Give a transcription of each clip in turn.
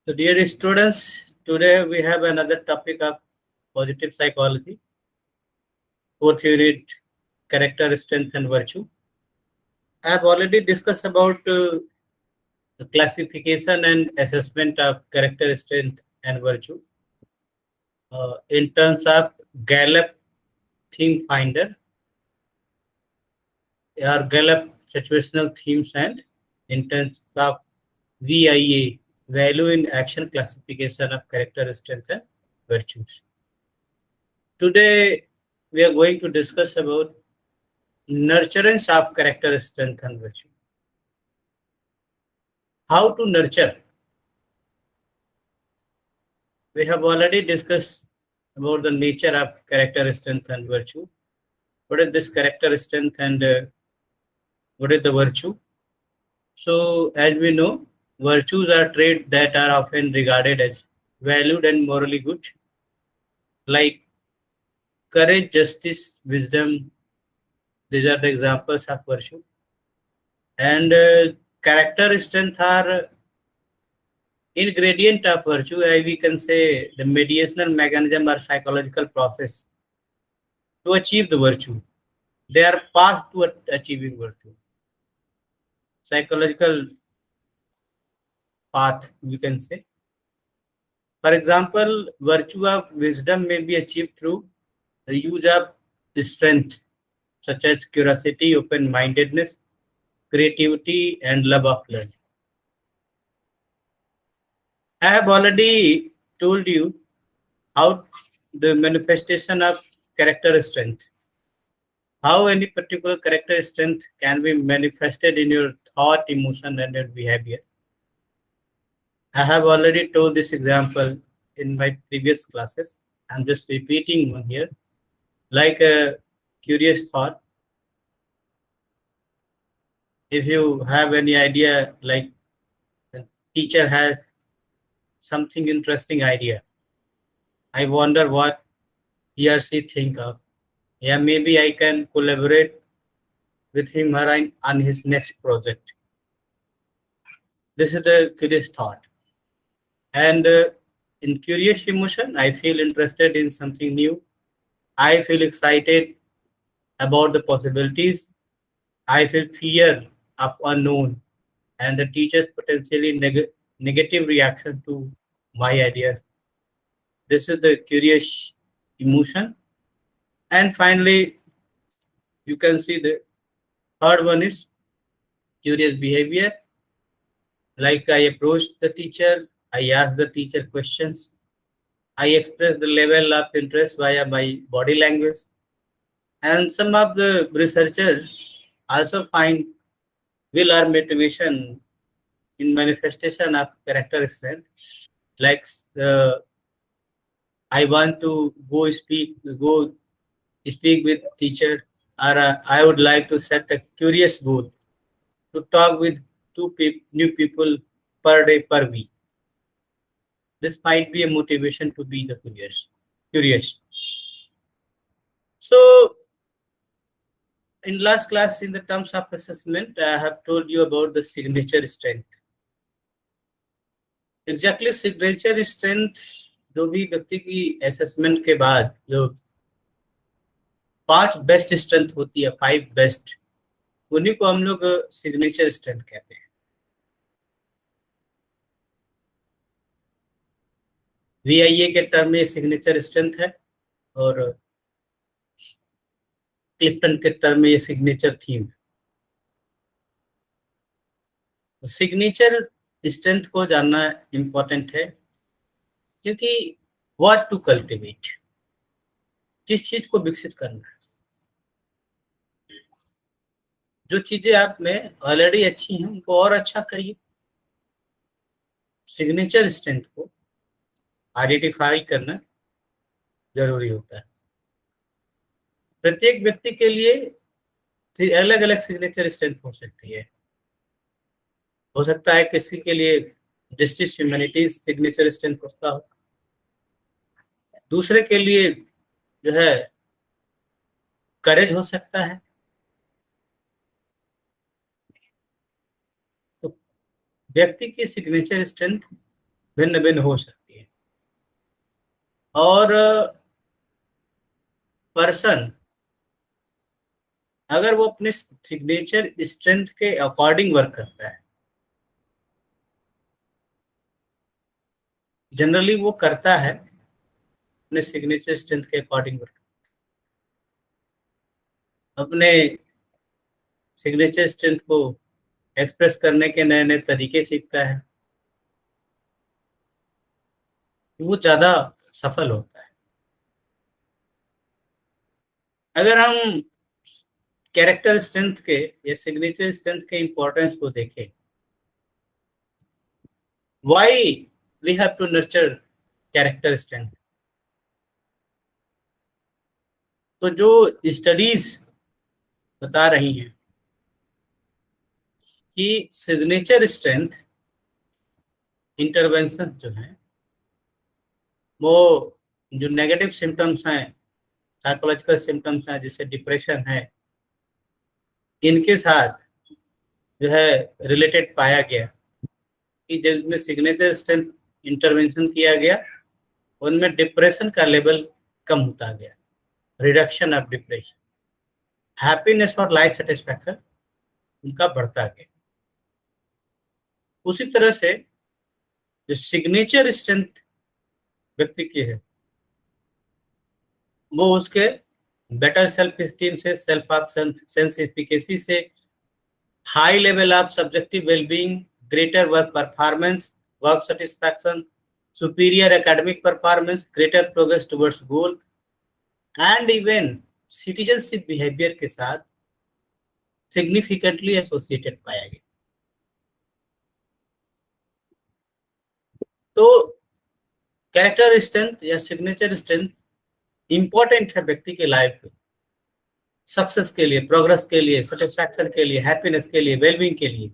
So, dear students, today we have another topic of positive psychology, fourth unit, character, strength, and virtue. I have already discussed about the classification and assessment of character, strength, and virtue in terms of Gallup Theme Finder or Gallup Situational Themes, and in terms of VIA, Value in Action Classification of Character, Strength, and Virtues. Today, we are going to discuss about nurturance of character, strength, and virtue. How to nurture? We have already discussed about the nature of character, strength, and virtue. What is this character, strength, and what is the virtue? So, as we know, virtues are traits that are often regarded as valued and morally good, like courage, justice, wisdom. These are the examples of virtue. And character, strength are ingredient of virtue. We can say the mediational mechanism or psychological process to achieve the virtue. They are path to achieving virtue. Psychological path, we can say. For example, virtue of wisdom may be achieved through the use of strength, such as curiosity, open-mindedness, creativity, and love of learning. I have already told you how the manifestation of character strength, how any particular character strength can be manifested in your thought, emotion, and your behavior. I have already told this example in my previous classes. I'm just repeating one here. Like a curious thought, if you have any idea, like the teacher has something interesting idea, I wonder what he or she think of. Yeah, maybe I can collaborate with him or on his next project. This is the curious thought. And in curious emotion, I feel interested in something new. I feel excited about the possibilities. I feel fear of unknown and the teacher's potentially negative reaction to my ideas. This is the curious emotion. And finally, you can see the third one is curious behavior. Like I approached the teacher, I asked the teacher questions, I expressed the level of interest via my body language. And some of the researchers also find will or motivation in manifestation of character strength. Like I want to go speak with teacher, or I would like to set a curious goal to talk with new people per day per week. This might be a motivation to be the curious. Curious. So in last class, in the terms of assessment, I have told you about the signature strength. Exactly, signature strength जो भी व्यक्ति की assessment के बाद जो 5 best strength होती है, 5 best, उन्हीं को हम लोग सिग्नेचर स्ट्रेंथ कहते हैं. VIA के टर्म में सिग्नेचर स्ट्रेंथ है और क्लिफ्टन के टर्म में ये सिग्नेचर थीम. सिग्नेचर स्ट्रेंथ को जानना इंपॉर्टेंट है क्योंकि व्हाट टू कल्टिवेट, किस चीज को विकसित करना है. जो चीजें आप में ऑलरेडी अच्छी हैं उनको और अच्छा करिए. सिग्नेचर स्ट्रेंथ को आइडेंटिफाई करना जरूरी होता है. प्रत्येक व्यक्ति के लिए अलग अलग सिग्नेचर स्ट्रेंथ हो सकती है. हो सकता है किसी के लिए जस्टिस ह्यूमैनिटीज सिग्नेचर स्ट्रेंथ होता हो, दूसरे के लिए जो है करेज हो सकता है. तो व्यक्ति की सिग्नेचर स्ट्रेंथ भिन्न भिन्न हो सकती है। और पर्सन अगर वो अपने सिग्नेचर स्ट्रेंथ के अकॉर्डिंग वर्क करता है, जनरली वो करता है अपने सिग्नेचर स्ट्रेंथ के अकॉर्डिंग वर्क, अपने सिग्नेचर स्ट्रेंथ को एक्सप्रेस करने के नए नए तरीके सीखता है, वो ज़्यादा सफल होता है। अगर हम कैरेक्टर स्ट्रेंथ के या सिग्नेचर स्ट्रेंथ के इम्पोर्टेंस को देखें, why we have to nurture character strength, तो जो स्टडीज बता रही हैं कि सिग्नेचर स्ट्रेंथ इंटरवेंशन जो है वो जो नेगेटिव सिम्टम्स हैं, साइकोलॉजिकल सिम्टम्स हैं जैसे डिप्रेशन है, इनके साथ जो है रिलेटेड पाया गया कि जिनमें सिग्नेचर स्ट्रेंथ इंटरवेंशन किया गया उनमें डिप्रेशन का लेवल कम होता गया, रिडक्शन ऑफ डिप्रेशन, हैप्पीनेस और लाइफ सेटिस्फैक्शन उनका बढ़ता गया। उसी तरह से जो सिग्नेचर स्ट्रेंथ व्यक्ति की है वो उसके बेटर सेल्फ स्टीम से, सेल्फ ऑफ सेंस एफिकेसी से, high level of subjective wellbeing, greater work performance, work satisfaction, superior academic performance, greater progress towards goal and even citizenship behaviour के साथ सिग्निफिकेंटली एसोसिएटेड पाया गया। तो कैरेक्टर स्ट्रेंथ या signature strength important है व्यक्ति के लाइफ में, सक्सेस के लिए, प्रोग्रेस के लिए, सेटिस्फैक्शन के लिए, हैप्पीनेस के लिए, वेलबींग के लिए।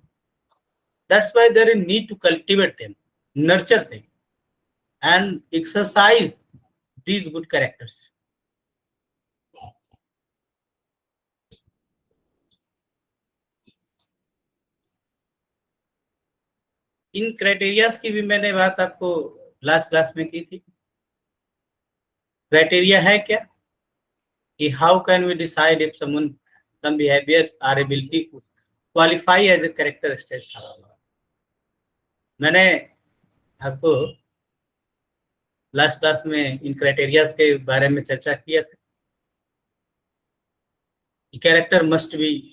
That's why there is need to cultivate them, nurture them and exercise these good characters. इन क्राइटेरियाज की भी मैंने बात आपको लास्ट क्लास में की थी। क्राइटेरिया है क्या कि how can we decide if someone some behavior or ability qualify as a character trait। मैंने आपको लास्ट क्लास में इन क्राइटेरियाज के बारे में चर्चा किया था। Character must be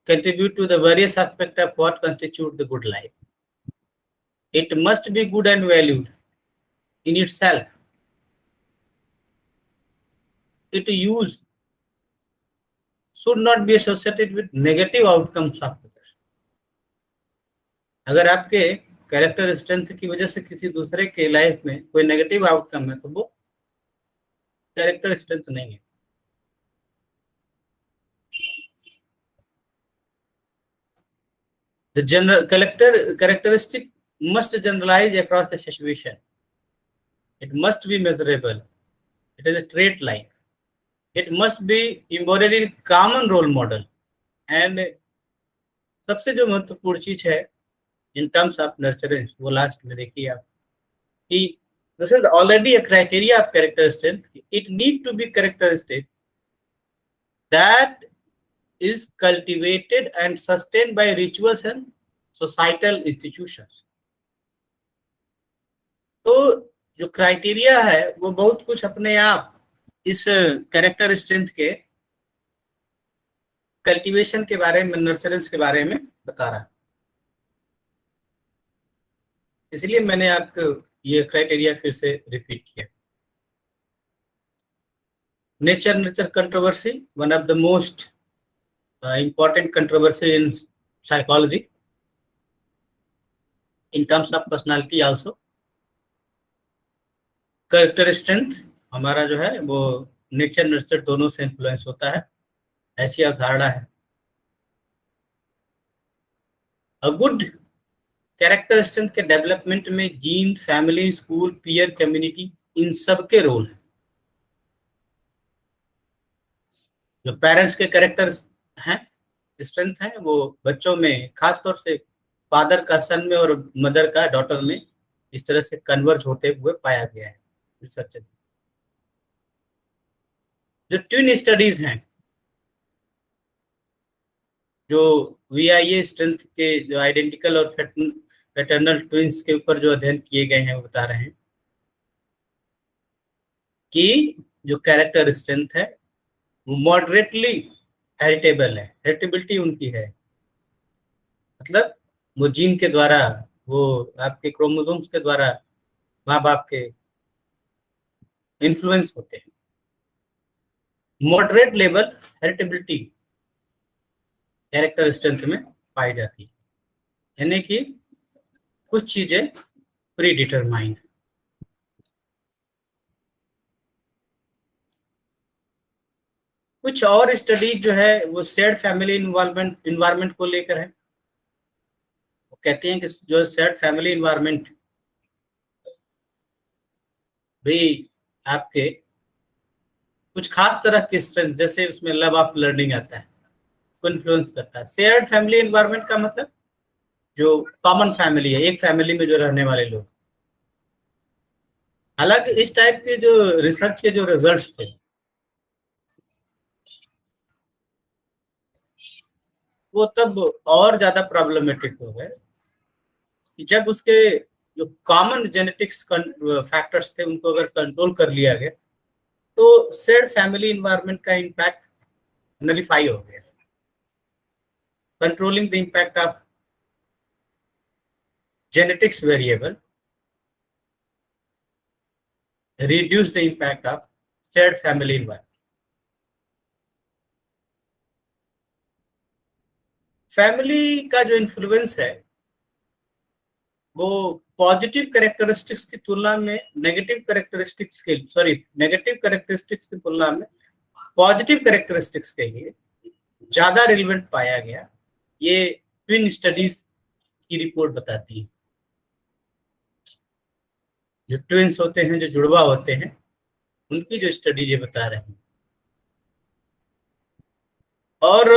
contribute to the various aspects of what constitute the good life. It must be good and valued in itself. Its use should not be associated with negative outcomes of others. अगर आपके character strength की वजह से किसी दूसरे के life में कोई नेगेटिव आउटकम है तो वो कैरेक्टर स्ट्रेंथ नहीं है। The general characteristic must generalize across the situation. It must be measurable. It is a trait line. It must be embodied in common role model. And सबसे जो महत्वपूर्ण चीज है in terms of nurturance, वो last में देखिए आप कि this is already a criteria of character strength. It need to be characteristic that is cultivated and sustained by rituals and societal institutions. तो जो क्राइटेरिया है वो बहुत कुछ अपने आप इस कैरेक्टर स्ट्रेंथ के कल्टीवेशन के बारे में, नर्चरेंस के बारे में बता रहा है। इसलिए मैंने आपको ये क्राइटेरिया फिर से रिपीट किया। Nature nurture controversy, one of the most important controversy in psychology in terms of personality also. Character strength हमारा जो है वो नेचर नर्चर दोनों से इन्फ्लुएंस होता है, ऐसी अवधारणा है। अ गुड कैरेक्टर स्ट्रेंथ के डेवलपमेंट में gene, family, school, peer, community, इन सब के रोल है। जो पेरेंट्स के कैरेक्टर हैं, स्ट्रेंथ है, वो बच्चों में खास तौर से फादर का सन में और मदर का डॉटर में इस तरह से कन्वर्ज होते हुए पाया गया है रिसर्च। जो ट्विन स्टडीज हैं, जो VIA स्ट्रेंथ के जो आइडेंटिकल और पैटर्नल ट्विंस के ऊपर जो अध्ययन किए गए हैं वो बता रहे हैं कि जो कैरेक्टर स्ट्रेंथ है वो मॉडरेटली हेरिटेबल है, हेरिटेबिलिटी उनकी है, मतलब वो जीन के द्वारा, वो आपके क्रोमोसोम्स के द्वारा माँ बाप के इन्फ्लुएंस होते हैं। Moderate level heritability character strength में पाई जाती है, यानी कि कुछ चीजें प्री डिटरमाइंड। कुछ और स्टडी जो है वो शेयर्ड फैमिली इन्वायरमेंट को लेकर है। वो कहते हैं कि जो शेयर्ड फैमिली इन्वायरमेंट भी आपके कुछ खास तरह की स्ट्रेंथ, जैसे उसमें लव ऑफ लर्निंग आता है, को इन्फ्लुएंस करता है। शेयर्ड फैमिली इन्वायरमेंट का मतलब जो कॉमन फैमिली है, एक फैमिली में जो रहने वाले लोग। हालांकि इस टाइप के जो रिसर्च के जो रिजल्ट्स थे वो तब और ज्यादा प्रॉब्लमेटिक हो गए कि जब उसके जो कॉमन जेनेटिक्स फैक्टर्स थे उनको अगर कंट्रोल कर लिया गया तो शेयर्ड फैमिली इन्वायरमेंट का इम्पैक्ट नलिफाई हो गया। Controlling the impact of genetics variable reduce the impact of shared family environment. Family का जो इन्फ्लुएंस है वो पॉजिटिव कैरेक्टरिस्टिक्स की तुलना में नेगेटिव कैरेक्टरिस्टिक्स की तुलना में पॉजिटिव कैरेक्टरिस्टिक्स के लिए ज्यादा रिलेवेंट पाया गया। ये ट्विन स्टडीज की रिपोर्ट बताती है। जो ट्विंस होते हैं, जो जुड़वा होते हैं, उनकी जो स्टडी ये बता रहे हैं। और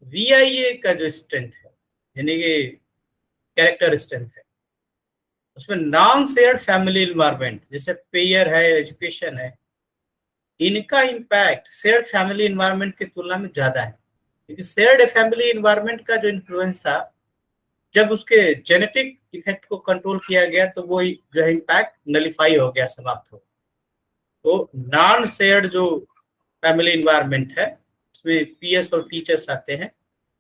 VIA का जो स्ट्रेंथ है, यानी कि कैरेक्टर स्ट्रेंथ है, उसमें नॉन शेयर्ड फैमिली इन्वायरमेंट जैसे पेयर है, एजुकेशन है, इनका इम्पैक्ट शेयर्ड फैमिली इन्वायरमेंट की तुलना में ज्यादा है। क्योंकि शेयर्ड फैमिली इन्वायरमेंट का जो इन्फ्लुएंस था, जब उसके जेनेटिक इफेक्ट को कंट्रोल किया गया तो वो जो है इम्पैक्ट नलिफाई हो गया, समाप्त हो। तो नॉन शेयर्ड जो फैमिली इन्वायरमेंट है उसमें PS और टीचर्स आते हैं,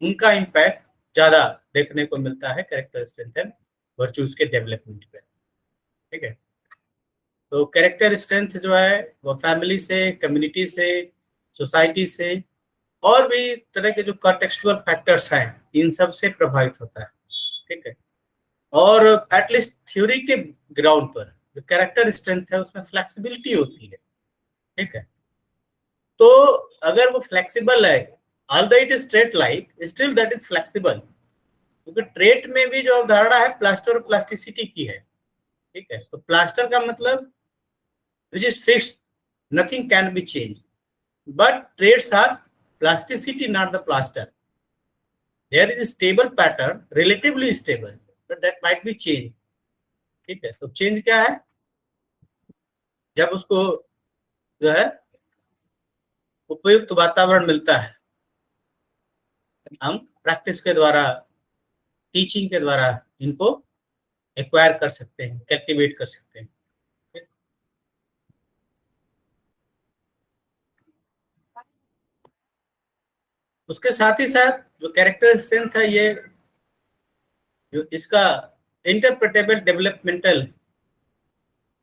उनका इम्पैक्ट ज्यादा देखने को मिलता है कैरेक्टर स्ट्रेंथ एंड वर्चूज के डेवलपमेंट पे। ठीक है, तो कैरेक्टर स्ट्रेंथ जो है वो फैमिली से, कम्युनिटी से, सोसाइटी से और भी तरह के जो कॉन्टेक्सचुअल फैक्टर्स हैं इन सब से प्रभावित होता है। ठीक है, और एटलीस्ट थ्योरी के ग्राउंड पर जो कैरेक्टर स्ट्रेंथ है उसमें फ्लेक्सिबिलिटी होती है। ठीक है, तो अगर वो फ्लेक्सिबल है, although it is trait like, still that is flexible, क्योंकि ट्रेट में भी जो अवधारणा है प्लास्टर और प्लास्टिसिटी की है। ठीक है, तो प्लास्टर का मतलब which is fixed, nothing can be changed, but traits are plasticity, not the plaster. There is a stable pattern, relatively stable, but that might be changed. ठीक है, तो चेंज क्या है, जब उसको जो है उपयुक्त वातावरण मिलता है, हम प्रैक्टिस के द्वारा, टीचिंग के द्वारा इनको एक्वायर कर सकते हैं, कैल्टिवेट कर सकते हैं। उसके साथ ही साथ जो कैरेक्टर स्ट्रेंथ है, ये जो इसका इंटरप्रेटेबल डेवलपमेंटल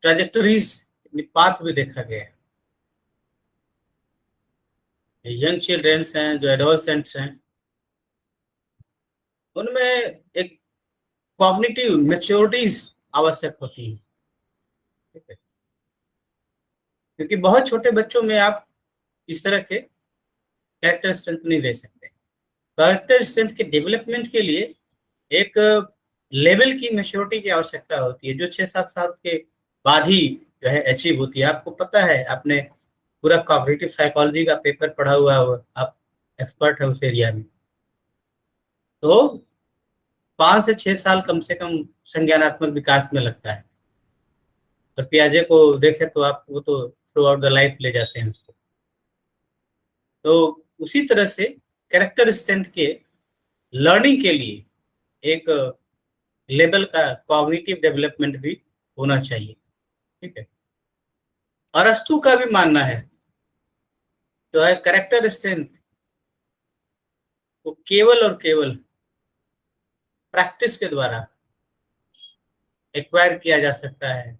ट्रैजेक्टरीज पाथ भी देखा गया है। यंग चिल्ड्रंस हैं, जो एडोलसेंट्स हैं, उनमें एक कॉग्निटिव मैच्योरिटीज आवश्यक होती है। ठीक है, क्योंकि बहुत छोटे बच्चों में आप इस तरह के कैरेक्टर स्ट्रेंथ नहीं दे सकते। कैरेक्टर स्ट्रेंथ के डेवलपमेंट के लिए एक लेवल की मैच्योरिटी की आवश्यकता होती है, जो 6-7 साल के बाद ही जो है अचीव होती है। आपको पता है, आपने पूरा कॉग्निटिव साइकोलॉजी का पेपर पढ़ा हुआ है, आप एक्सपर्ट है उस एरिया में। तो 5 से 6 साल कम से कम संज्ञानात्मक विकास में लगता है। और पियाजे को देखें तो आप वो तो थ्रू आउट द लाइफ ले जाते हैं उसको। तो उसी तरह से कैरेक्टर स्ट्रेंथ के लर्निंग के लिए एक लेवल का कॉग्निटिव डेवलपमेंट भी होना चाहिए। ठीक है। अरस्तु का भी मानना है जो है कैरेक्टर स्ट्रेंथ को केवल और केवल प्रैक्टिस के द्वारा एक्वायर किया जा सकता है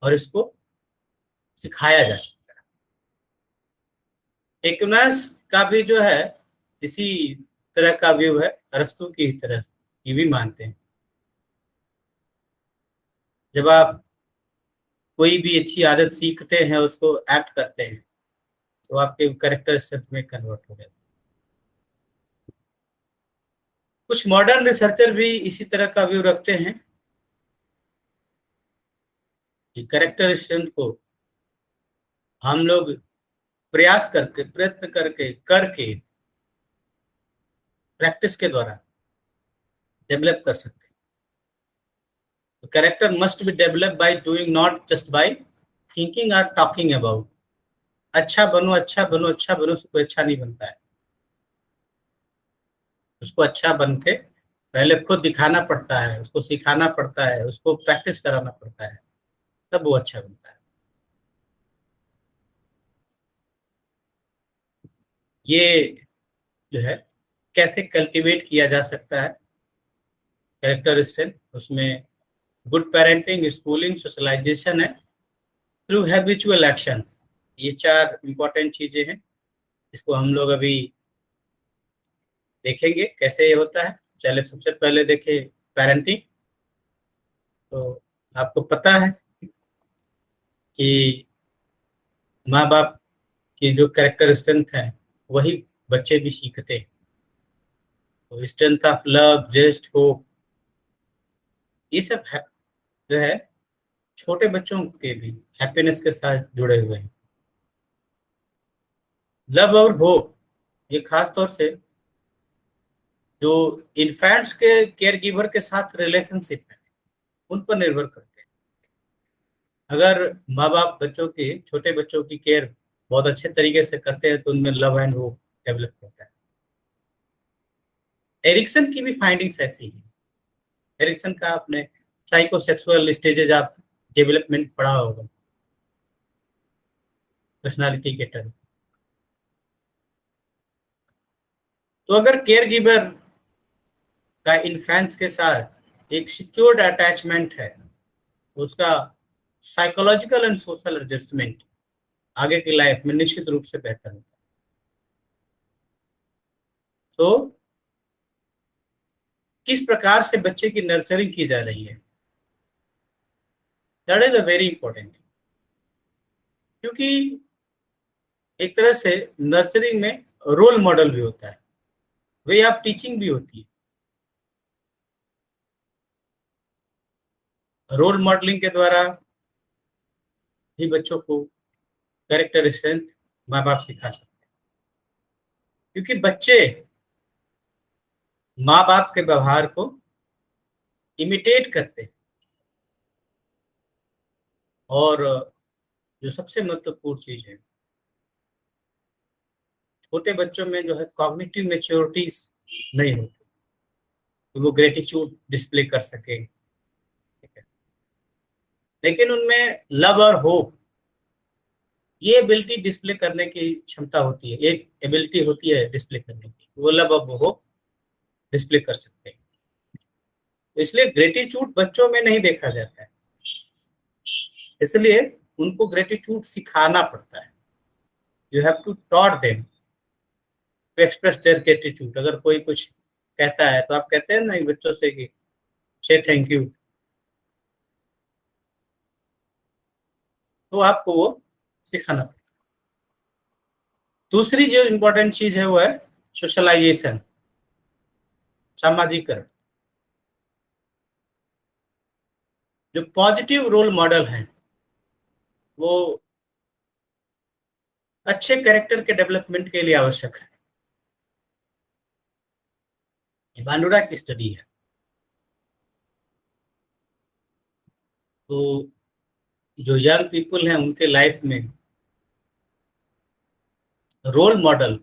और इसको सिखाया जा सकता है। एक्विनास का भी जो है इसी तरह का व्यू है, अरस्तु की तरह ये भी मानते हैं। जब आप कोई भी अच्छी आदत सीखते हैं उसको एक्ट करते हैं तो आपके कैरेक्टर स्ट्रेंथ में कन्वर्ट हो जाता है। कुछ मॉडर्न रिसर्चर भी इसी तरह का व्यू रखते हैं कि कैरेक्टर स्ट्रेंथ को हम लोग प्रयास करके, प्रयत्न करके करके प्रैक्टिस के द्वारा डेवलप कर सकते हैं। तो character must be develop by doing, not just by thinking और टॉकिंग अबाउट। अच्छा बनो, अच्छा बनो, अच्छा बनो से कोई अच्छा नहीं बनता है। उसको अच्छा बन के पहले खुद दिखाना पड़ता है, उसको सिखाना पड़ता है, उसको प्रैक्टिस कराना पड़ता है, तब वो अच्छा बनता है। ये जो है कैसे कल्टीवेट किया जा सकता है कैरेक्टर स्ट्रेंथ, उसमें गुड पेरेंटिंग, स्कूलिंग, सोशलाइजेशन है, थ्रू हैबिचुअल एक्शन। ये 4 इंपॉर्टेंट चीजें हैं। इसको हम लोग अभी देखेंगे कैसे ये होता है। चलिए सबसे पहले देखें पेरेंटिंग। तो आपको पता है कि माँ बाप की जो कैरेक्टर स्ट्रेंथ है वही बच्चे भी सीखते हैं। तो स्ट्रेंथ ऑफ लव, जेस्ट, होप, ये सब है जो है छोटे बच्चों के भी हैप्पीनेस के साथ जुड़े हुए हैं। लव और होप ये खास तौर से जो इन्फेंट्स के केयर गिवर के साथ रिलेशनशिप है उन पर निर्भर करते हैं। अगर माँ बाप बच्चों की, छोटे बच्चों की केयर बहुत अच्छे तरीके से करते हैं तो उनमें लव एंड होप डेवलप होता है। एरिक्सन की भी फाइंडिंग्स ऐसी है। एरिक्सन का आपने साइकोसेक्सुअल स्टेजेज आप डेवलपमेंट पढ़ा होगा, पर्सनालिटी के टर्म। तो अगर केयर गिवर का इन्फेंट्स के साथ एक सिक्योर्ड अटैचमेंट है, उसका साइकोलॉजिकल एंड सोशल एडजस्टमेंट आगे की लाइफ में निश्चित रूप से बेहतर होता है। तो किस प्रकार से बच्चे की नर्चरिंग की जा रही है, that is a very important. क्योंकि एक तरह से नर्चरिंग में रोल मॉडल भी होता है, वे ऑफ टीचिंग भी होती है। रोल मॉडलिंग के द्वारा भी बच्चों को कैरेक्टर स्ट्रेंथ माँ बाप सिखा सकते हैं। क्योंकि बच्चे माँ बाप के व्यवहार को इमिटेट करते हैं। और जो सबसे महत्वपूर्ण चीज है, छोटे बच्चों में जो है कॉग्निटिव मेच्योरिटी नहीं होती, तो वो ग्रेटिट्यूड डिस्प्ले कर सके। ठीक है। लेकिन उनमें लव और होप ये एबिलिटी डिस्प्ले करने की क्षमता होती है, एक एबिलिटी होती है डिस्प्ले करने की, वो लव और होप डिस्प्ले कर सकते हैं। तो इसलिए ग्रेटिट्यूड बच्चों में नहीं देखा जाता है, इसलिए उनको ग्रेटिट्यूड सिखाना पड़ता है। You have to taught them to express their gratitude. अगर कोई कुछ कहता है तो आप कहते हैं ना बच्चों से कि से थैंक यू, तो आपको वो सिखाना पड़ता है। दूसरी जो इम्पोर्टेंट चीज है वो है सोशलाइजेशन, सामाजिकरण। जो पॉजिटिव रोल मॉडल हैं वो अच्छे कैरेक्टर के डेवलपमेंट के लिए आवश्यक है। ये बांडुरा की स्टडी है। तो जो यंग पीपल हैं उनके लाइफ में रोल मॉडल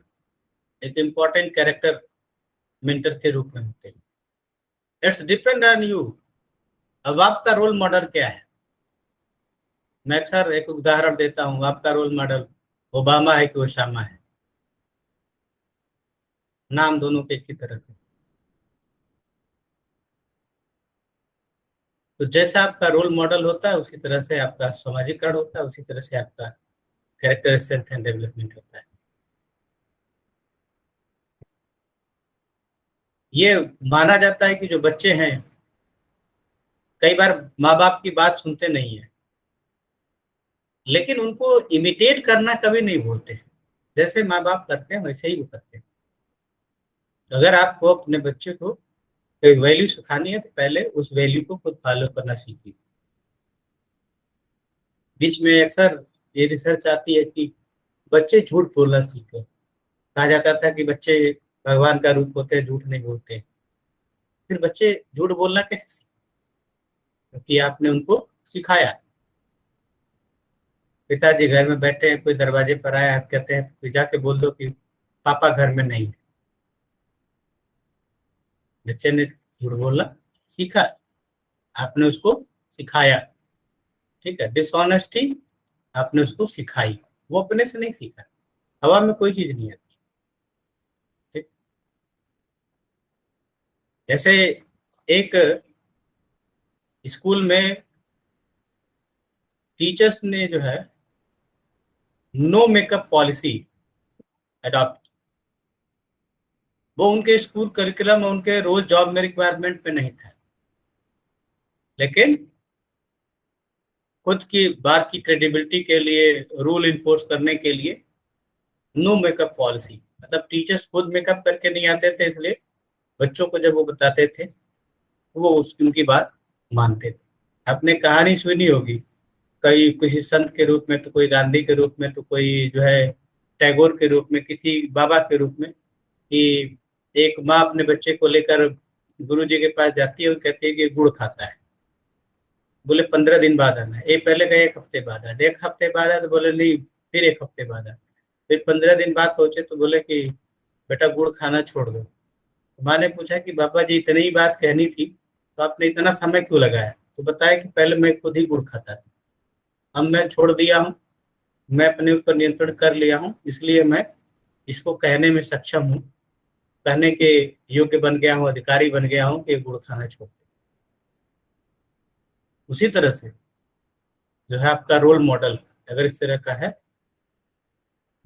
एक इम्पॉर्टेंट कैरेक्टर मेंटर के रूप में होते हैं। It's depend on you. अब आपका रोल मॉडल क्या है? मैं अक्सर एक उदाहरण देता हूँ, आपका रोल मॉडल ओबामा है कि ओसामा है? नाम दोनों के एक ही तरह के। तो जैसा आपका रोल मॉडल होता है उसी तरह से आपका समाजीकरण होता है, उसी तरह से आपका कैरेक्टर स्ट्रेंथ एंड डेवलपमेंट होता है। ये माना जाता है कि जो बच्चे हैं कई बार माँ बाप की बात सुनते नहीं है, लेकिन उनको इमिटेट करना कभी नहीं भूलते। जैसे माँ बाप करते हैं वैसे ही वो करते हैं। अगर आपको अपने बच्चे को कोई वैल्यू सिखानी है तो पहले उस वैल्यू को खुद फॉलो करना सीखिए। बीच में अक्सर ये रिसर्च आती है कि बच्चे झूठ बोलना सीखे। कहा जाता था कि बच्चे भगवान का रूप होते हैं, झूठ नहीं बोलते। फिर बच्चे झूठ बोलना कैसे सीखे? क्योंकि आपने उनको सिखाया। पिताजी घर में बैठे हैं, कोई दरवाजे पर आया, आप कहते हैं तो जाके बोल दो कि पापा घर में नहीं है। बच्चे ने झूठ बोलना सीखा, आपने उसको सिखाया। ठीक है, डिसऑनेस्टी आपने उसको सिखाई, वो अपने से नहीं सीखा। हवा में कोई चीज नहीं आती। ठीक। जैसे एक स्कूल में टीचर्स ने जो है नो मेकअप पॉलिसी अडॉप्ट, वो उनके स्कूल करिकुलम, उनके रोज जॉब में रिक्वायरमेंट में नहीं था, लेकिन खुद की बात की क्रेडिबिलिटी के लिए, रूल इन्फोर्स करने के लिए नो मेकअप पॉलिसी। मतलब टीचर्स खुद मेकअप करके नहीं आते थे, इसलिए बच्चों को जब वो बताते थे तो वो उनकी बात मानते थे। आपने कहानी सुनी होगी, कई किसी संत के रूप में, तो कोई गांधी के रूप में, तो कोई जो है टैगोर के रूप में, किसी बाबा के रूप में, कि एक माँ अपने बच्चे को लेकर गुरु जी के पास जाती है और कहती है कि गुड़ खाता है। बोले 15 दिन बाद आना है। ये पहले कहे 1 हफ्ते बाद आए, 1 हफ्ते बाद आए तो बोले नहीं, फिर 1 हफ्ते बाद आए। फिर 15 दिन बाद पहुंचे तो बोले कि बेटा गुड़ खाना छोड़ दो। माँ ने पूछा कि बाबा जी इतनी ही बात कहनी थी तो आपने इतना समय क्यों लगाया? तो बताया कि पहले मैं खुद ही गुड़ खाता था, अब मैं छोड़ दिया हूँ, मैं अपने ऊपर नियंत्रण कर लिया हूँ, इसलिए मैं इसको कहने में सक्षम हूँ, कहने के योग्य बन गया हूँ, अधिकारी बन गया हूँ कि गुड़ खाना छोड़ दे। उसी तरह से जो है आपका रोल मॉडल अगर इस तरह का है,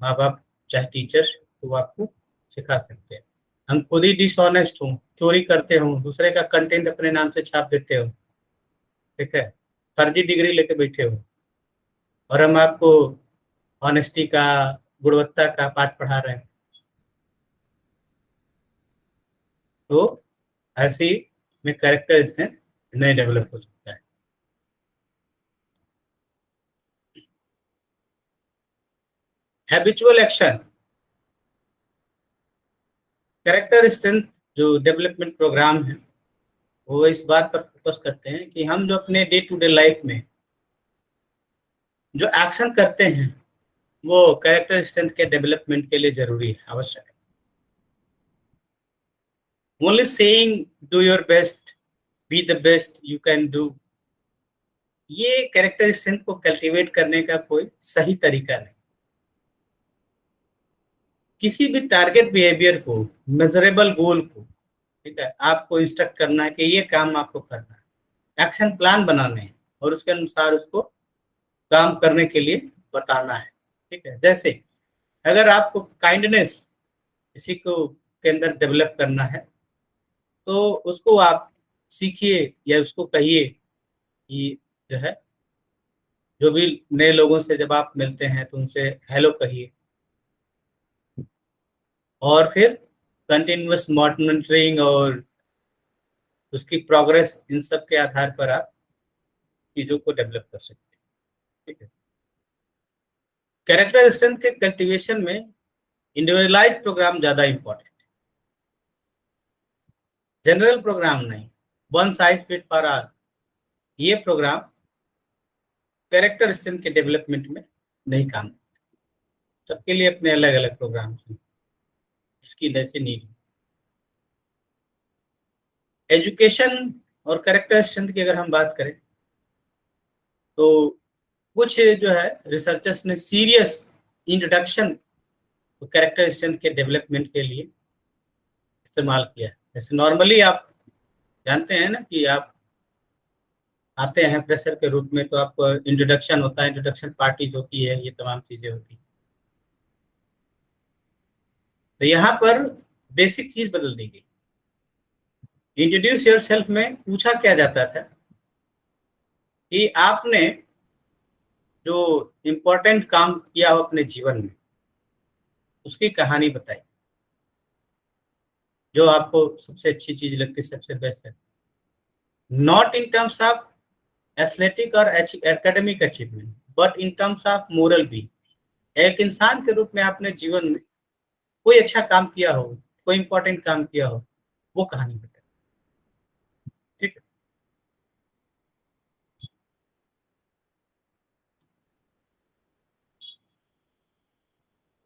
माँ बाप चाहे टीचर्स, तो वो आपको सिखा सकते हैं। हम खुद ही डिसऑनेस्ट हूँ, चोरी करते हो, दूसरे का कंटेंट अपने नाम से छाप देते हो, ठीक है, फर्जी डिग्री लेके बैठे हो, और हम आपको ऑनेस्टी का, गुणवत्ता का पाठ पढ़ा रहे हैं, तो ऐसी में कैरेक्टर इसमें नहीं डेवलप हो सकता है। हैबिचुअल एक्शन, कैरेक्टर स्ट्रेंथ जो डेवलपमेंट प्रोग्राम है वो इस बात पर फोकस करते हैं कि हम जो अपने डे टू डे लाइफ में जो एक्शन करते हैं वो कैरेक्टर स्ट्रेंथ के डेवलपमेंट के लिए जरूरी है, आवश्यक है। Only saying do your best, be the best you can do, ये कैरेक्टर स्ट्रेंथ को कल्टीवेट करने का कोई सही तरीका नहीं। किसी भी टारगेट बिहेवियर को, मेजरेबल गोल को, ठीक है, आपको इंस्ट्रक्ट करना है कि ये काम आपको करना है, एक्शन प्लान बनाने हैं और उसके अनुसार उसको काम करने के लिए बताना है। ठीक है, जैसे अगर आपको काइंडनेस किसी को के अंदर डेवलप करना है तो उसको आप सीखिए या उसको कहिए कि जो है, जो भी नए लोगों से जब आप मिलते हैं तो उनसे हेलो कहिए, और फिर कंटिन्यूअस मॉनिटरिंग और उसकी प्रोग्रेस, इन सब के आधार पर आप चीज़ों को डेवलप कर सकते हैं। ठीक है, कैरेक्टर स्ट्रेंथ के कल्टीवेशन में इंडिविजुअलाइज प्रोग्राम ज़्यादा इम्पोर्टेंट जनरल प्रोग्राम नहीं, one size fit for all. ये प्रोग्राम कैरेक्टर स्ट्रेंथ के डेवलपमेंट में नहीं काम, सबके लिए अपने अलग अलग प्रोग्राम हैं, उसकी जैसे नीड। एजुकेशन और कैरेक्टर स्ट्रेंथ की अगर हम बात करें तो कुछ जो है रिसर्चर्स ने सीरियस इंट्रोडक्शन कैरेक्टर स्ट्रेंथ के डेवलपमेंट के लिए इस्तेमाल किया है। जैसे नॉर्मली आप जानते हैं ना कि आप आते हैं फ्रेशर के रूप में तो आपको इंट्रोडक्शन होता है, इंट्रोडक्शन पार्टीज होती है, ये तमाम चीजें होती हैं। तो यहाँ पर बेसिक चीज बदल दी गई। इंट्रोड्यूस योर सेल्फ में पूछा क्या जाता था कि आपने जो इम्पोर्टेंट काम किया हो अपने जीवन में उसकी कहानी बताई, जो आपको सबसे अच्छी चीज लगती, सबसे बेस्ट है। Not in terms of athletic और academic achievement but in terms of moral भी। एक इंसान के रूप में आपने जीवन में कोई अच्छा काम किया हो, कोई इंपॉर्टेंट काम किया हो, वो कहानी बताए। ठीक है।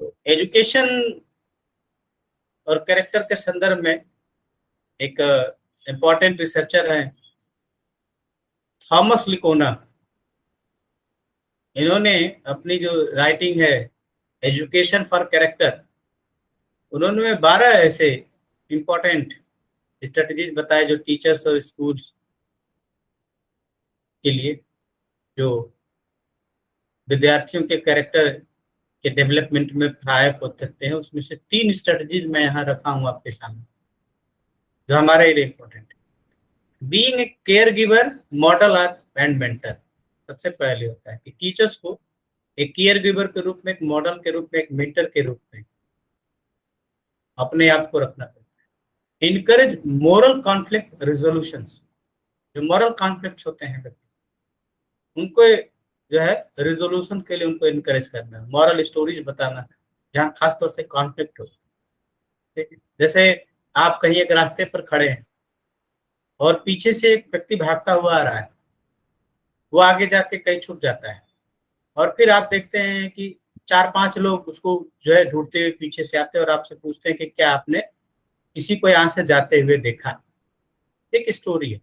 तो एजुकेशन और कैरेक्टर के संदर्भ में एक इम्पॉर्टेंट रिसर्चर है थॉमस लिकोना। इन्होंने अपनी जो राइटिंग है एजुकेशन फॉर कैरेक्टर, उन्होंने 12 ऐसे इम्पोर्टेंट स्ट्रेटजीज बताए जो टीचर्स और स्कूल्स के लिए, जो विद्यार्थियों के कैरेक्टर के डेवलपमेंट में सहायक हो सकते हैं। उसमें से 3 स्ट्रेटजीज मैं यहाँ रखा हूँ आपके सामने जो हमारे लिए इम्पोर्टेंट है। Being a care giver, model और एंड मेंटर। सबसे पहले होता है कि टीचर्स को एक केयर गिवर के रूप में, एक मॉडल के रूप में, एक मेंटर के रूप में अपने आप को रखना पड़ता है। Encourage moral conflict resolution. जो मॉरल कॉन्फ्लिक्ट होते हैं उनको जो है रिजोल्यूशन के लिए उनको इनकरेज करना है, मॉरल स्टोरीज बताना है जहाँ खासतौर से कॉन्फ्लिक्ट हो। ठीक है। जैसे आप कहीं एक रास्ते पर खड़े हैं और पीछे से एक व्यक्ति भागता हुआ आ रहा है, वो आगे जाके कहीं छुप जाता है और फिर आप देखते हैं कि 4-5 लोग उसको जो है ढूंढते हुए पीछे से आते हैं और आपसे पूछते हैं कि क्या आपने किसी को यहाँ से जाते हुए देखा। एक स्टोरी है।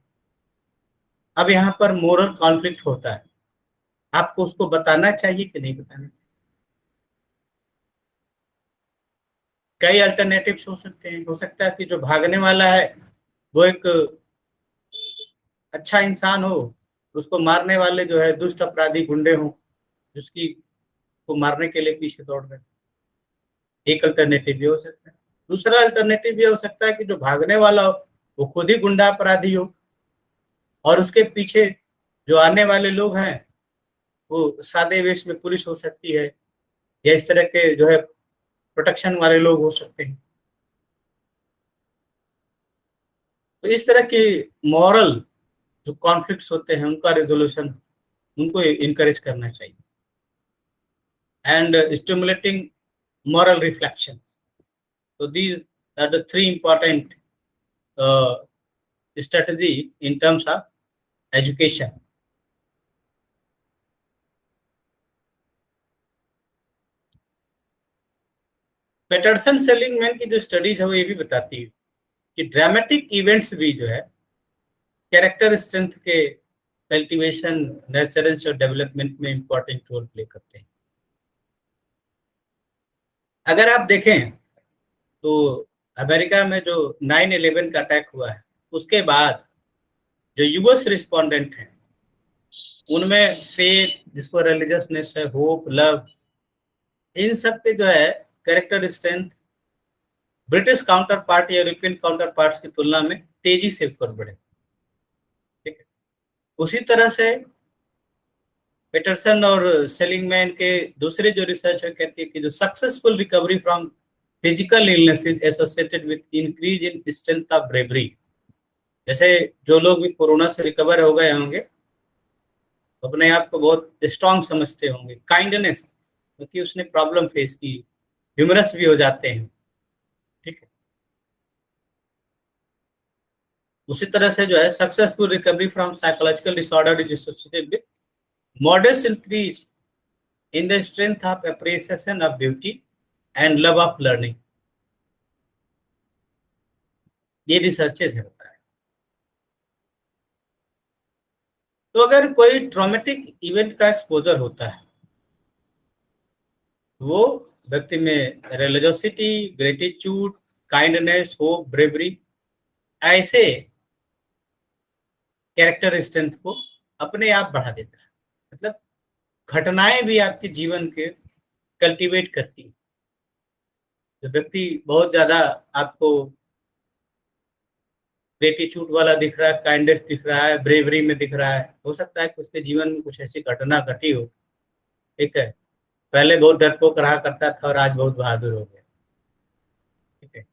अब यहाँ पर मोरल कॉन्फ्लिक्ट होता है, आपको उसको बताना चाहिए कि नहीं बताना चाहिए। कई अल्टरनेटिव्स हो सकते हैं। हो सकता है कि जो भागने वाला है वो एक अच्छा इंसान हो, उसको मारने वाले जो है दुष्ट अपराधी गुंडे हों जिसकी को मारने के लिए पीछे दौड़ रहे हैं। एक अल्टरनेटिव ये हो सकता है। दूसरा अल्टरनेटिव ये हो सकता है कि जो भागने वाला हो वो खुद ही गुंडा अपराधी हो और उसके पीछे जो आने वाले लोग हैं वो सादे वेश में पुलिस हो सकती है या इस तरह के जो है प्रोटेक्शन वाले लोग हो सकते हैं। तो इस तरह की मॉरल जो कॉन्फ्लिक्ट्स होते हैं उनका रेजोल्यूशन उनको इनकरेज करना चाहिए। And stimulating moral reflection. So these are the 3 important uh, strategy in terms of education. Peterson Seligman की जो स्टडीज है वो ये भी बताती है कि ड्रामेटिक इवेंट्स भी जो है कैरेक्टर स्ट्रेंथ के कल्टीवेशन, नर्चरेंस और डेवलपमेंट में इंपॉर्टेंट रोल प्ले करते हैं। अगर आप देखें तो अमेरिका में जो 9/11 का अटैक हुआ है उसके बाद जो यूएस रिस्पोंडेंट हैं उनमें फेथ, जिसको रिलीजियसनेस है, होप, लव, इन सब पे जो है character strength British counter part या यूरोपियन काउंटर पार्ट की तुलना में तेजी से ऊपर बढ़े। ठीक है। उसी तरह से पेटरसन और सेलिंगमैन के दूसरे जो रिसर्च है कहती है कि जो successful recovery from physical illness is associated with increase in strength of bravery. जैसे जो लोग भी कोरोना से रिकवर हो गए होंगे अपने आप को बहुत स्ट्रांग समझते होंगे, काइंडनेस, क्योंकि उसने प्रॉब्लम फेस की, ह्यूमरस भी हो जाते हैं। ठीक है। उसी तरह से जो है successful recovery from psychological disorder is associated with modest increase in the strength of appreciation of beauty and love of learning. ये रिसर्चेज है होता है। तो अगर कोई ट्रॉमेटिक इवेंट का एक्सपोजर होता है, वो व्यक्ति में religiosity, gratitude, kindness, hope, bravery, ऐसे कैरेक्टर स्ट्रेंथ को अपने आप बढ़ा देता है। मतलब घटनाएं भी आपके जीवन के कल्टीवेट करती है। जो व्यक्ति बहुत ज्यादा आपको ग्रेटिट्यूड वाला दिख रहा है, काइंडनेस दिख रहा है, ब्रेवरी में दिख रहा है, हो सकता है कि उसके जीवन में कुछ ऐसी घटना घटी हो, ठीक है, पहले बहुत डरपोक रहा करता था और आज बहुत बहादुर हो गया, ठीक है।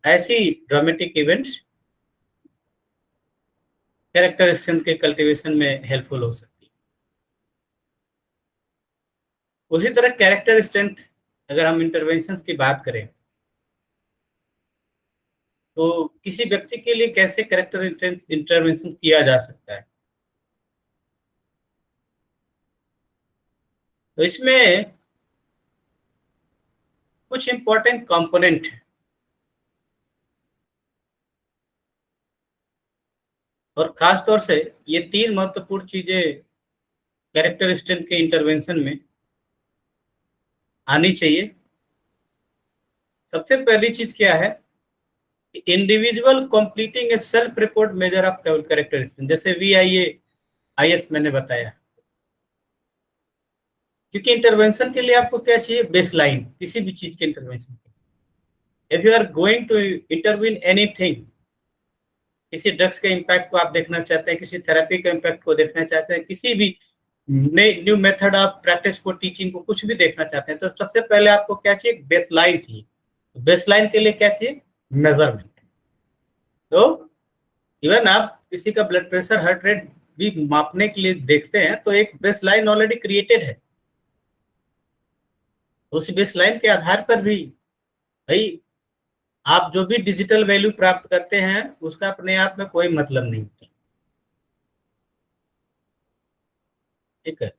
ऐसी ड्रामेटिक इवेंट्स कैरेक्टर स्ट्रेंथ के कल्टीवेशन में हेल्पफुल हो सकती है। उसी तरह कैरेक्टर स्ट्रेंथ, अगर हम इंटरवेंशंस की बात करें, तो किसी व्यक्ति के लिए कैसे कैरेक्टर इंटरवेंशन किया जा सकता है। तो इसमें कुछ इंपॉर्टेंट कंपोनेंट है, और खास तौर से ये 3 महत्वपूर्ण चीजें कैरेक्टर स्ट्रेंथ के इंटरवेंशन में आनी चाहिए। सबसे पहली चीज क्या है, individual completing A self report measure of character strength, जैसे VIA-IS मैंने बताया। क्योंकि इंटरवेंशन के लिए आपको क्या चाहिए, बेसलाइन, किसी भी चीज के इंटरवेंशन के। If you are going to intervene anything, किसी ड्रग्स के इम्पैक्ट को आप देखना चाहते हैं, किसी थेरेपी के इम्पैक्ट को देखना चाहते हैं, किसी भी न्यू मेथड ऑफ प्रैक्टिस को, टीचिंग को, कुछ भी देखना चाहते हैं, तो सबसे पहले आपको क्या चाहिए, बेसलाइन चाहिए। बेसलाइन के लिए क्या चाहिए, मेजरमेंट। तो इवन आप किसी का ब्लड प्रेशर, हार्ट रेट भी मापने के लिए देखते हैं, तो एक बेसलाइन ऑलरेडी क्रिएटेड है। उस बेसलाइन के आधार पर भी भाई आप जो भी डिजिटल वैल्यू प्राप्त करते हैं, उसका अपने आप में कोई मतलब नहीं होता, ठीक है।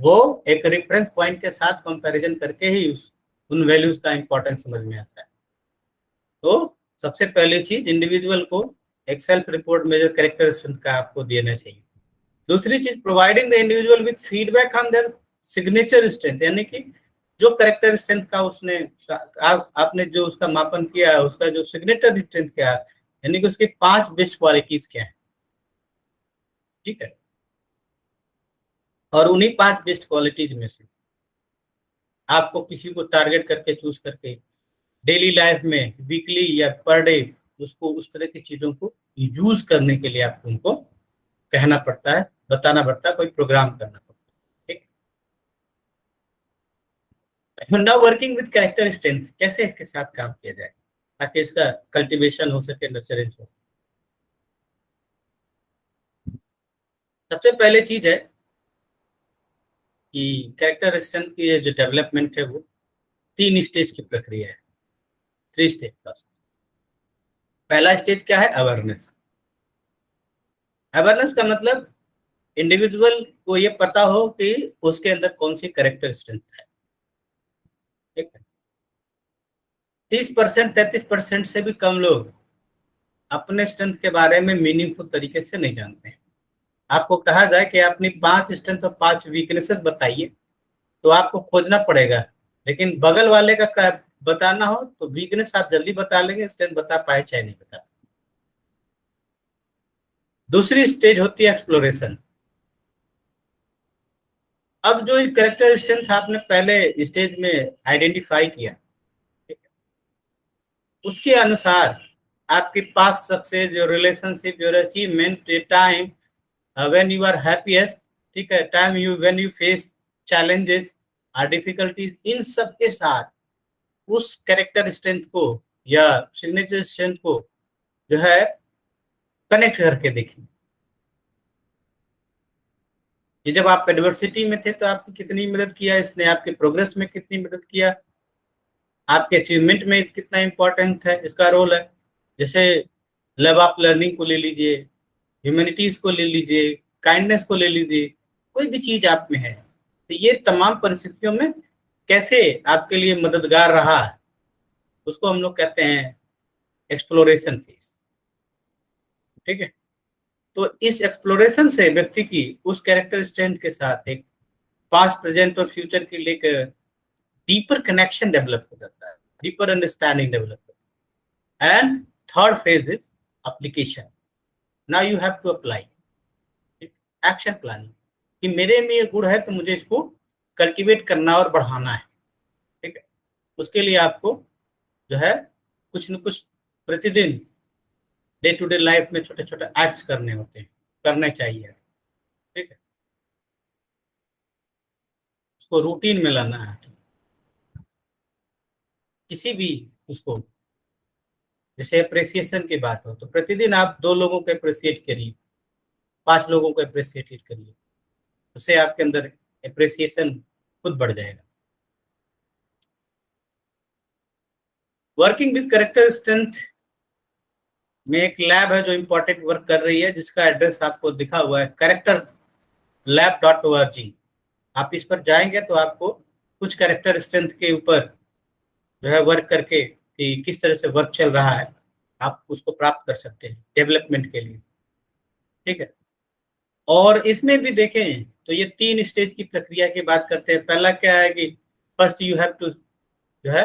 वो एक रेफरेंस पॉइंट के साथ कंपैरिजन करके ही उन वैल्यूज का इंपॉर्टेंस समझ में आता है। तो सबसे पहली चीज, इंडिविजुअल को एक सेल्फ रिपोर्ट मेजर कैरेक्टरिस्टिक्स का आपको देना चाहिए। दूसरी चीज, providing the individual with feedback on their signature strength, यानी कि जो कैरेक्टर स्ट्रेंथ का उसने आपने जो उसका मापन किया है, उसका जो सिग्नेचर स्ट्रेंथ क्या है, यानी कि उसकी 5 बेस्ट क्वालिटीज क्या है, ठीक है। और उन्हीं 5 बेस्ट क्वालिटीज में से आपको किसी को टारगेट करके चूज करके डेली लाइफ में, वीकली या पर डे, उसको उस तरह की चीजों को यूज करने के लिए आपको उनको कहना पड़ता है, बताना पड़ता है, कोई प्रोग्राम करना पड़ता है, ठीक। Now working with character strength, कैसे इसके साथ काम किया जाए ताकि इसका कल्टीवेशन हो सके, नर्चरिंग हो। सबसे पहले चीज है कि कैरेक्टर स्ट्रेंथ की जो डेवलपमेंट है, वो 3 स्टेज की प्रक्रिया है, 3 स्टेज का। पहला स्टेज क्या है, अवेयरनेस। अवेयरनेस का मतलब इंडिविजुअल को ये पता हो कि उसके अंदर कौन सी कैरेक्टर स्ट्रेंथ है, ठीक है। 30%, 33% से भी कम लोग अपने स्ट्रेंथ के बारे में मीनिंगफुल तरीके से नहीं जानते हैं। आपको कहा जाए कि अपनी 5 स्ट्रेंथ और 5 वीकनेसेस बताइए, तो आपको खोजना पड़ेगा, लेकिन बगल वाले का बताना हो तो वीकनेस आप जल्दी बता लेंगे, स्ट्रेंथ बता पाए चाहे नहीं बता। दूसरी स्टेज होती है एक्सप्लोरेशन। अब जो कैरेक्टर स्ट्रेंथ आपने पहले स्टेज में आइडेंटिफाई किया, उसके अनुसार आपकी past success, your relationship, your achievement, time when you are happiest, ठीक है, time you when you face challenges और डिफिकल्टीज, इन सब के साथ उस कैरेक्टर स्ट्रेंथ को या सिग्नेचर स्ट्रेंथ को जो है कनेक्ट करके देखिए कि जब आप एडवर्सिटी में थे तो आपकी कितनी मदद किया इसने, आपके प्रोग्रेस में कितनी मदद किया, आपके अचीवमेंट में कितना इंपॉर्टेंट है इसका रोल है, जैसे लव ऑफ लर्निंग को ले लीजिए, ह्यूमैनिटीज को ले लीजिए, काइंडनेस को ले लीजिए, कोई भी चीज आप में है, तो ये तमाम परिस्थितियों में कैसे आपके लिए मददगार रहा है, उसको हम लोग कहते हैं एक्सप्लोरेशन फेज। ठीक है, तो इस एक्सप्लोरेशन से व्यक्ति की उस कैरेक्टर स्ट्रेंथ के साथ एक पास्ट, प्रेजेंट और फ्यूचर के लिए एक डीपर कनेक्शन डेवलप हो जाता है, डीपर अंडरस्टैंडिंग डेवलप होता है। And third phase is application. Now you have to apply action planning, कि मेरे में ये गुण है तो मुझे इसको कल्टीवेट करना और बढ़ाना है। ठीक है, उसके लिए आपको जो है कुछ न कुछ प्रतिदिन डे टू डे लाइफ में छोटे छोटे एक्ट्स करने होते हैं, करने चाहिए। ठीक है, उसको रूटीन में लाना है। किसी भी उसको, जैसे अप्रिसिएशन की बात हो तो प्रतिदिन आप 2 लोगों को अप्रिसिएट करिए, 5 लोगों को अप्रिसिएट करिए, उससे आपके अंदर अप्रिसिएशन खुद बढ़ जाएगा। वर्किंग विद कैरेक्टर स्ट्रेंथ में एक लैब है जो इंपॉर्टेंट वर्क कर रही है, जिसका एड्रेस आपको दिखा हुआ है characterlab.org। आप इस पर जाएंगे तो आपको कुछ कैरेक्टर स्ट्रेंथ के ऊपर जो है वर्क करके कि किस तरह से वर्क चल रहा है, आप उसको प्राप्त कर सकते हैं डेवलपमेंट के लिए। ठीक है, और इसमें भी देखें तो ये 3 स्टेज की प्रक्रिया की बात करते हैं। पहला क्या है कि फर्स्ट यू हैव टू जो है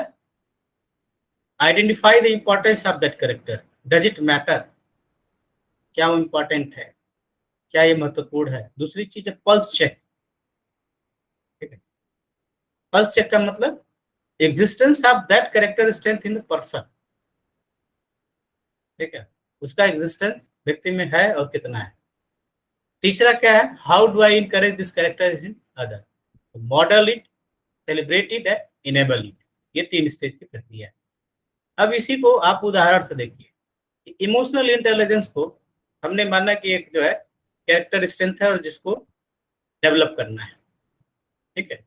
identify the importance of that character, does it matter, क्या वो इम्पोर्टेंट है, क्या ये महत्वपूर्ण है। दूसरी चीज है पल्स चेक। ठीक है, पल्स चेक का मतलब existence of that character strength in the person. ठीक है, उसका एग्जिस्टेंस व्यक्ति में है और कितना है। तीसरा क्या है, how do I encourage this character in other, model it, celebrate it and enable it. ये 3 स्टेज की प्रक्रिया है। अब इसी को आप उदाहरण से देखिए। इमोशनल इंटेलिजेंस को हमने माना कि एक जो है कैरेक्टर स्ट्रेंथ है और जिसको डेवलप करना है। ठीक है,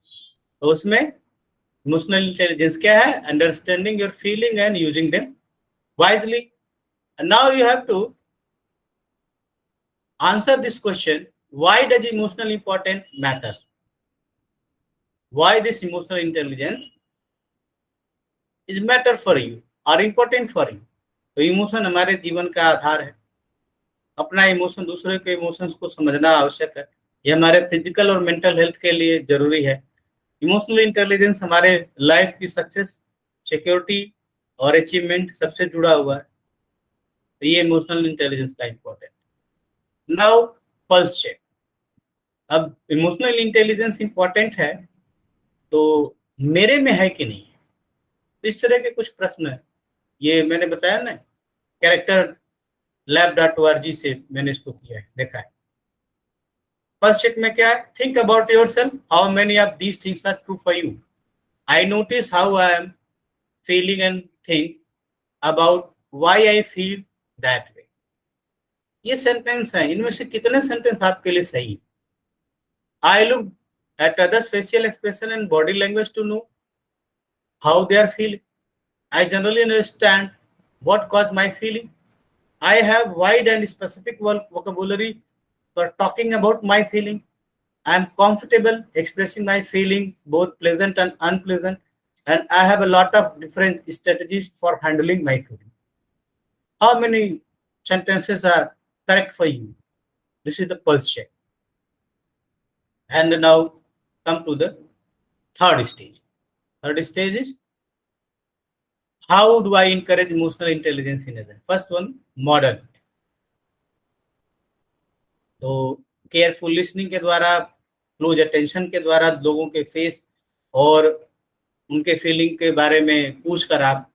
तो उसमें इमोशनल इंटेलिजेंस क्या है, understanding your feeling and using them wisely. Now you have to answer this question, why does emotional important matter, why this emotional intelligence is matter for you or important for you। तो emotion हमारे जीवन का आधार है। अपना emotion, दूसरे के emotions को समझना आवश्यक है। ये हमारे फिजिकल और मेंटल हेल्थ के लिए जरूरी है। इमोशनल इंटेलिजेंस हमारे लाइफ की सक्सेस, सिक्योरिटी और अचीवमेंट सबसे जुड़ा हुआ है। तो ये इमोशनल इंटेलिजेंस का इंपॉर्टेंट। Now pulse check. अब इमोशनल इंटेलिजेंस इंपॉर्टेंट है तो मेरे में है कि नहीं, इस तरह के कुछ प्रश्न है। ये मैंने बताया ना, कैरेक्टर lab.org से मैंने इसको किया है, देखा है। फर्स्ट चेक में क्या है, think about yourself, how many of these things are true for you, I notice how I am feeling and think about why I feel that way. ये सेंटेंस है, इनमें से कितने सेंटेंस आपके लिए सही है। I look at others facial expression and body language to know how they are feeling. I generally understand what caused my feeling. I have wide and specific vocabulary for talking about my feeling. I am comfortable expressing my feeling, both pleasant and unpleasant, and I have a lot of different strategies for handling my feeling. How many sentences are correct for you? This is the pulse check. And now come to the third stage. Third stage is, how do I encourage emotional intelligence in others? First one, model। तो careful listening के द्वारा, close attention के द्वारा लोगों के face और उनके feeling के बारे में पूछ कर आप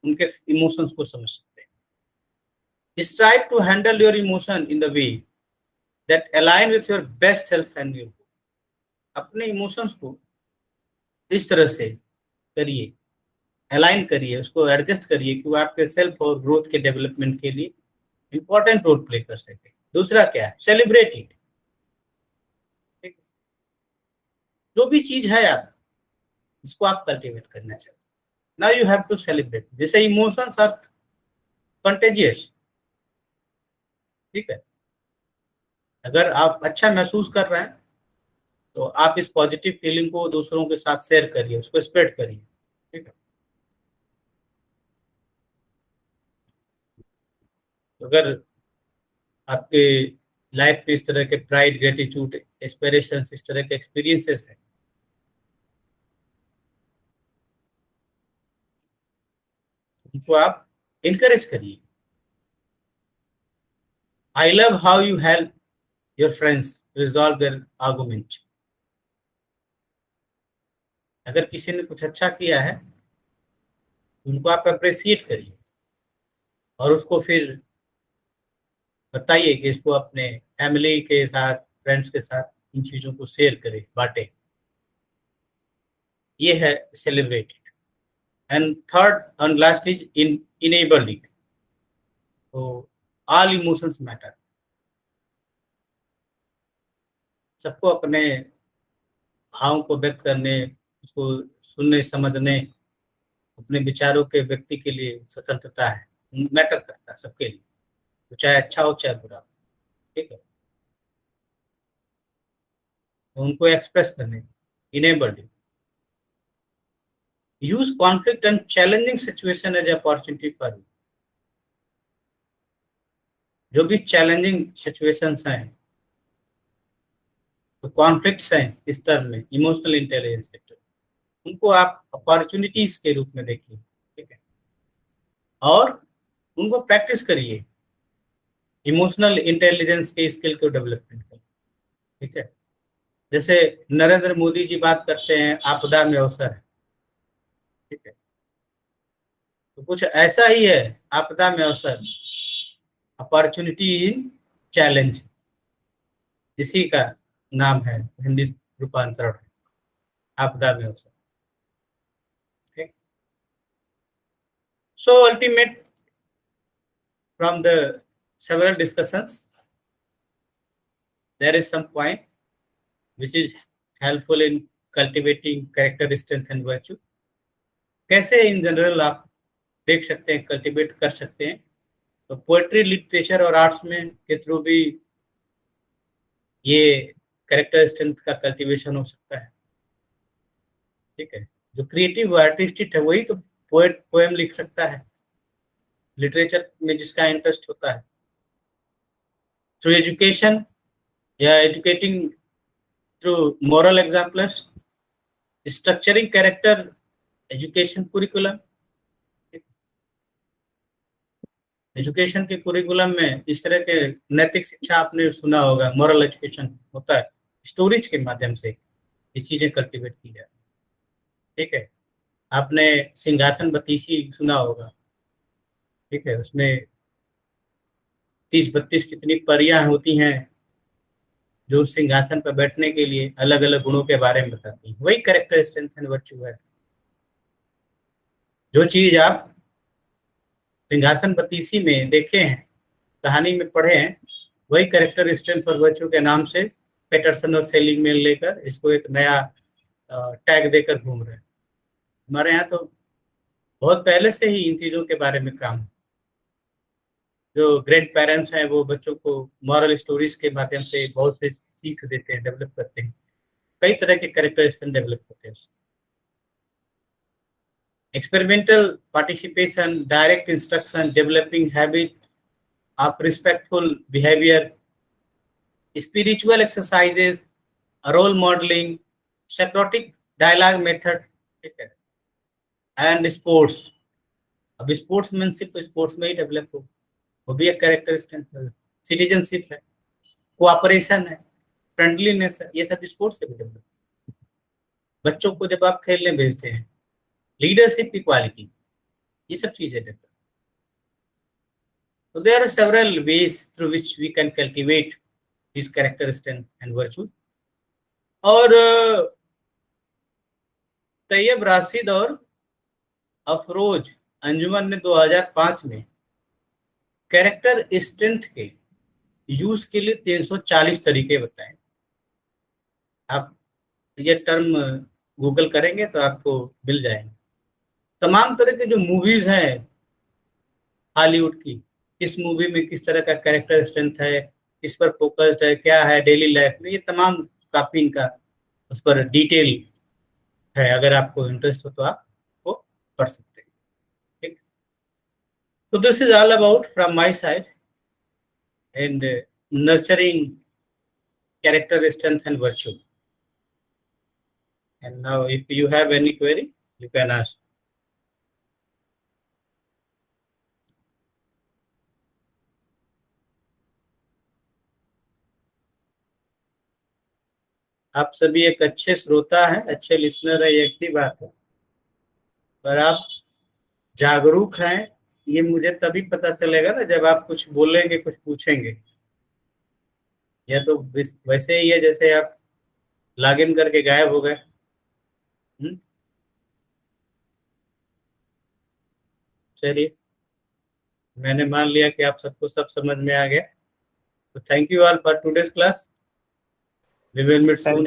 उनके इमोशंस को समझ सकते हैं। Strive to handle your emotion in the way that align with your best self and your, अपने इमोशंस को इस तरह से करिए, अलाइन करिए, उसको एडजस्ट करिए कि वो आपके सेल्फ और ग्रोथ के डेवलपमेंट के लिए इंपॉर्टेंट रोल प्ले कर सके। दूसरा क्या है, सेलिब्रेट इट। जो भी चीज है आप, इसको आप कल्टीवेट करना चाहिए। Now you have to celebrate. जैसे इमोशंस आर कंटेजियस। ठीक है, अगर आप अच्छा महसूस कर रहे हैं तो आप इस पॉजिटिव फीलिंग को दूसरों के साथ शेयर करिए, उसको स्प्रेड करिए। ठीक है, अगर आपके लाइफ में इस तरह के प्राइड, ग्रेटिट्यूड, एस्पिरेशन, इस तरह के एक्सपीरियंसेस हैं, उनको आप इनकरेज करिए। I love how you help your friends resolve their argument. अगर किसी ने कुछ अच्छा किया है, उनको आप अप्रिसिएट करिए और उसको फिर बताइए कि इसको अपने फैमिली के साथ, फ्रेंड्स के साथ इन चीज़ों को शेयर करें, बांटे। ये है celebrated. And third and last is in enabled it. तो ऑल इमोशंस मैटर। सबको अपने भावों को व्यक्त करने, उसको सुनने, समझने, अपने विचारों के व्यक्ति के लिए स्वतंत्रता है, मैटर करता है सबके लिए, तो चाहे अच्छा हो चाहे बुरा हो। ठीक है, तो उनको एक्सप्रेस करने, enabled. Use conflict and challenging situation as opportunity for you. जो भी चैलेंजिंग सिचुएशंस हैं, तो कॉन्फ्लिक्ट्स हैं इस टर्म में, इमोशनल इंटेलिजेंस सेक्टर, उनको आप अपॉर्चुनिटीज के रूप में देखिए। ठीक है, और उनको प्रैक्टिस करिए, इमोशनल इंटेलिजेंस के स्किल को डेवलपमेंट करिए। ठीक है, जैसे नरेंद्र मोदी जी बात करते हैं आपदा में अवसर है। ठीक है, तो कुछ ऐसा ही है, आपदा में अवसर, अपॉर्चुनिटी इन चैलेंज, इसी का नाम है हिंदी रूपांतरण, आपदा में अवसर। ठीक, सो ultimate from the several discussions, there is some point which is helpful in cultivating character strength and virtue। कैसे इन जनरल आप देख सकते हैं, कल्टिवेट कर सकते हैं, तो पोएट्री, लिटरेचर और आर्ट्स में के थ्रू भी ये कैरेक्टर स्ट्रेंथ का कल्टीवेशन हो सकता है। ठीक है, जो क्रिएटिव आर्टिस्टिक है वही तो पोएट पोएम लिख सकता है, लिटरेचर में जिसका इंटरेस्ट होता है। थ्रू एजुकेशन या educating through moral examples, structuring character education curriculum. Education के कुरिकुलम में इस तरह के नैतिक शिक्षा आपने सुना होगा, मॉरल एजुकेशन होता है, स्टोरीज के माध्यम से ये चीजें कल्टिवेट की जाती है। ठीक है, आपने सिंहासन बत्तीसी सुना होगा। ठीक है, उसमें 30-32 कितनी परियां होती हैं जो उस सिंहासन पर बैठने के लिए अलग अलग गुणों के बारे में बताती हैं। वही कैरेक्टर स्ट्रेंथ एंड वर्च्यू है। जो चीज आप सिंहासन बत्तीसी में देखे हैं, कहानी में पढ़े हैं, वही कैरेक्टर स्ट्रेंथ और वर्च्यू के नाम से पैटरसन और सेलिंगमैन लेकर इसको एक नया टैग देकर घूम रहे हैं। हमारे यहाँ तो बहुत पहले से ही इन चीज़ों के बारे में काम, जो ग्रैंड पेरेंट्स हैं वो बच्चों को मॉरल स्टोरीज के माध्यम से बहुत से सीख देते हैं, डेवलप करते हैं, कई तरह के कैरेक्टर स्ट्रेंथ डेवलप करते हैं। Experimental participation, direct instruction, developing habit of respectful behaviour, spiritual exercises, role modelling, Socratic dialogue method. ठीक है, एंड स्पोर्ट्स। अब स्पोर्ट्समैनशिप तो स्पोर्ट्स में ही डेवलप हो, वो भी एक कैरेक्टर स्ट्रेंथ है। सिटीजनशिप है, कोऑपरेशन है, फ्रेंडलीनेस है, ये सब स्पोर्ट्स से भी डेवलप। बच्चों को जब आप खेलने भेजते हैं, लीडरशिप की क्वालिटी, ये सब चीजें develop. So there are several ways through which we can cultivate these character strength and virtue। और तैयब राशिद और अफरोज अंजुमन ने 2005 में कैरेक्टर स्ट्रेंथ के यूज के लिए 340 तरीके बताए। आप ये टर्म गूगल करेंगे तो आपको मिल जाएंगे। तमाम तरह के जो मूवीज हैं, हॉलीवुड की, किस मूवी में किस तरह का कैरेक्टर स्ट्रेंथ है, किस पर फोकस्ड है, क्या है डेली लाइफ में, ये तमाम काफी इनका उस पर डिटेल है। अगर आपको इंटरेस्ट हो तो आप वो पढ़ सकते हैं। ठीक, तो this is all about from my side and nurturing character strength and virtue. And now if you have any query, you can ask. आप सभी एक अच्छे श्रोता हैं, अच्छे लिसनर है, ये एक ही बात है, पर आप जागरूक हैं ये मुझे तभी पता चलेगा ना जब आप कुछ बोलेंगे, कुछ पूछेंगे। या तो वैसे ही है जैसे आप लॉगिन करके गायब हो गए। चलिए, मैंने मान लिया कि आप सबको सब समझ में आ गया। तो thank you all for today's class. We will meet soon.